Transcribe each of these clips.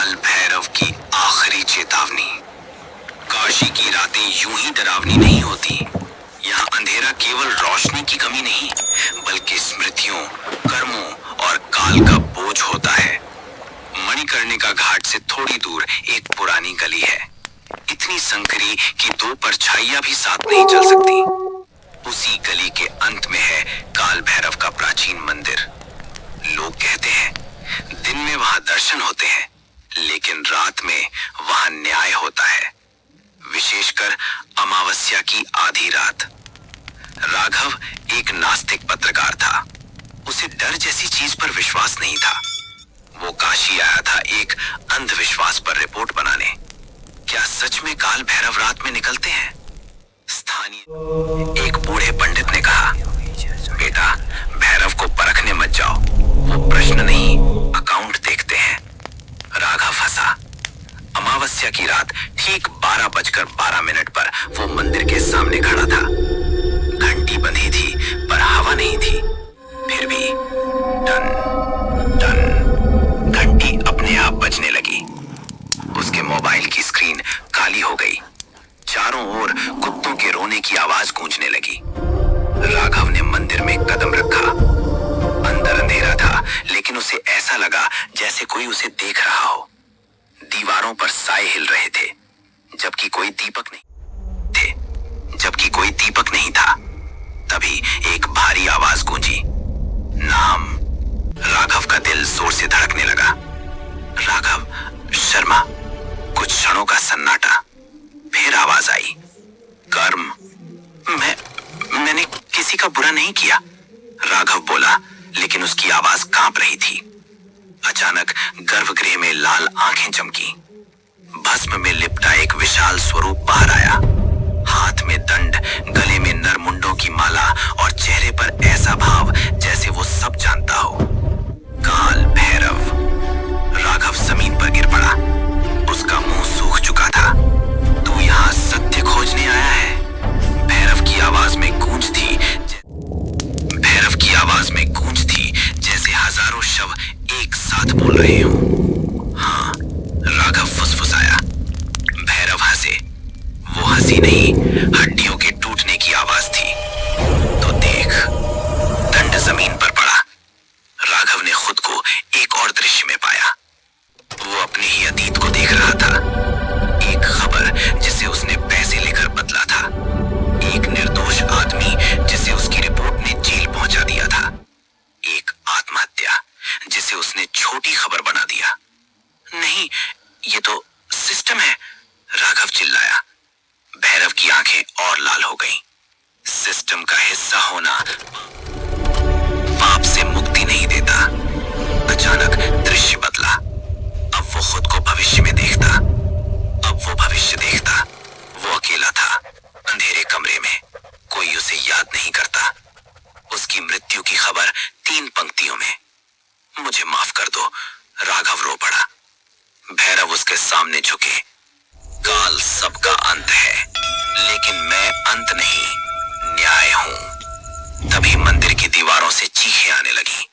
काल भैरव की आखिरी चेतावनी। काशी की रातें यूं ही डरावनी नहीं होती। यहाँ अंधेरा केवल रोशनी की कमी नहीं, बल्कि स्मृतियों, कर्मों और काल का बोझ होता है। मणिकर्णिका घाट से थोड़ी दूर एक पुरानी गली है, इतनी संकरी कि दो परछाइयां भी साथ नहीं चल सकती। उसी गली के अंत में है काल भैरव का प्राचीन मंदिर। लोग कहते हैं दिन में वहां दर्शन होते हैं, लेकिन रात में वहां न्याय होता है, विशेषकर अमावस्या की आधी रात। राघव एक नास्तिक पत्रकार था। उसे डर जैसी चीज पर विश्वास नहीं था। वो काशी आया था एक अंधविश्वास पर रिपोर्ट बनाने। क्या सच में काल भैरव रात में निकलते हैं? स्थानीय एक बूढ़े पंडित ने कहा, बेटा, भैरव को परखने मत जाओ, वो प्रश्न नहीं, अकाउंट देखते हैं। राघव हंसा। अमावस्या की रात ठीक 12:12 पर वो मंदिर के सामने खड़ा था। घंटी बंधी थी पर हवा नहीं थी। फिर भी टन टन घंटी अपने आप बजने लगी। उसके मोबाइल की स्क्रीन काली हो गई। चारों ओर कुत्तों के रोने की आवाज गूंजने लगी। राघव ने मंदिर में कदम रखा। अंदर अंधेरा था, लेकिन उसे ऐसा लगा जैसे कोई उसे देख रहा हो। दीवारों पर साए हिल रहे थे, जबकि कोई दीपक नहीं था। तभी एक भारी आवाज गूंजी, नाम। राघव का दिल जोर से धड़कने लगा। राघव शर्मा। कुछ क्षणों का सन्नाटा, फिर आवाज आई, कर्म। मैंने किसी का बुरा नहीं किया, राघव बोला, लेकिन उसकी आवाज कांप रही थी। अचानक गर्भगृह में लाल आंखें चमकी। भस्म में लिपटा एक विशाल स्वरूप बाहर आया। हाथ में दंड, गले में नरमुंडों की माला और चेहरे पर ऐसा भाव जैसे वो सब जानता हो। काल भैरव। राघव जमीन पर गिर पड़ा। उसका मुंह सूख चुका था। तू यहाँ सत्य खोजने आया है? भैरव की आवाज में गूंज थी जैसे हजारों शव एक साथ बोल रहे हों। हाँ, राघव फुसफुसाया। भैरव हंसे। वो हंसी नहीं, हड्डियों के टूटने की आवाज थी। तो देख। दंड जमीन पर पड़ा। राघव ने खुद को एक और दृश्य में पाया। वो अपने ही अतीत को देख रहा था। एक खबर जिसे उसने पैसे लेकर बदला था। एक निर्दोष आदमी जिसे उसकी रिपोर्ट ने जेल पहुंचा दिया था। एक आत्महत्या जिसे उसने छोटी खबर बना दिया। नहीं, ये तो सिस्टम है, राघव चिल्लाया। भैरव की आंखें और लाल हो गईं। सिस्टम का हिस्सा होना पाप से मुक्ति नहीं देता। अचानक दृश्य बदला। अब वो खुद को भविष्य में देखता। वो अकेला था, अंधेरे कमरे में। कोई उसे याद नहीं करता। उसकी मृत्यु की खबर 3 पंक्तियों में। मुझे माफ कर दो, राघव रो पड़ा। भैरव उसके सामने झुके। काल सबका अंत है, लेकिन मैं अंत नहीं, न्याय हूं। तभी मंदिर की दीवारों से चीखें आने लगी।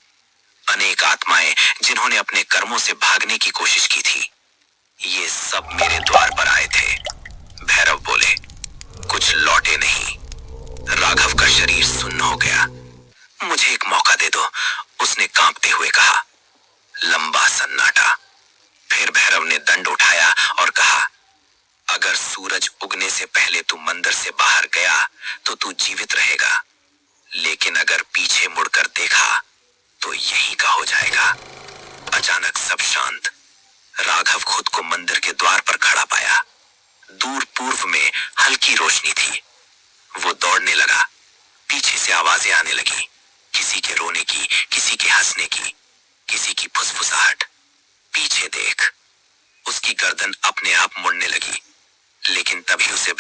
अनेक आत्माएं जिन्होंने अपने कर्मों से भागने की कोशिश की थी, ये सब मेरे द्वार पर आए थे, भैरव बोले। कुछ लौटे नहीं। राघव का शरीर सुन्न हो गया। मुझे एक मौका दे दो, उसने कांपते हुए कहा। लंबा सन्नाटा। फिर भैरव ने दंड उठाया और कहा, अगर सूरज उगने से पहले तू मंदिर से बाहर गया तो तू जीवित रहेगा, लेकिन अगर पीछे मुड़कर देखा तो यही का हो जाएगा। अचानक सब शांत। राघव खुद को मंदिर के द्वार पर खड़ा पाया। दूर पूर्व में हल्की रोशनी थी। वो दौड़ने लगा। पीछे से आवाजें आने लगी, किसी के रोने की, किसी के हंसने की, किसी की फुसफुसाहट। पीछे देख। उसकी गर्दन अपने आप मुड़ने लगी, लेकिन तभी उसे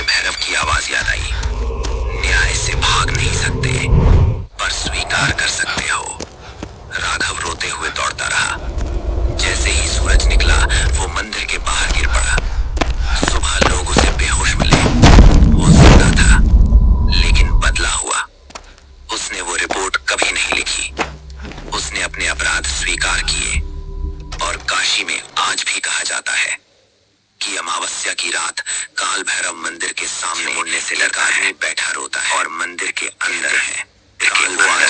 भैरव की आवाज याद आई। न्याय से भाग नहीं सकते, पर स्वीकार कर सकते हो। राघव रोते हुए दौड़ता रहा। जैसे ही सूरज निकला, वो मंदिर के बाहर गिर पड़ा। सुबह लोग उसे बेहोश मिले। वो जिंदा था, लेकिन बदला हुआ। उसने वो रिपोर्ट कभी नहीं लिखी। उसने अपने अपराध स्वीकार किए। और काशी में आज भी कहा जाता है कि अमावस्या की रात काल भैरव मंदिर के सामने मुड़ने से एक आदमी बैठा रोता है और मंदिर के अंदर है। काल भैरव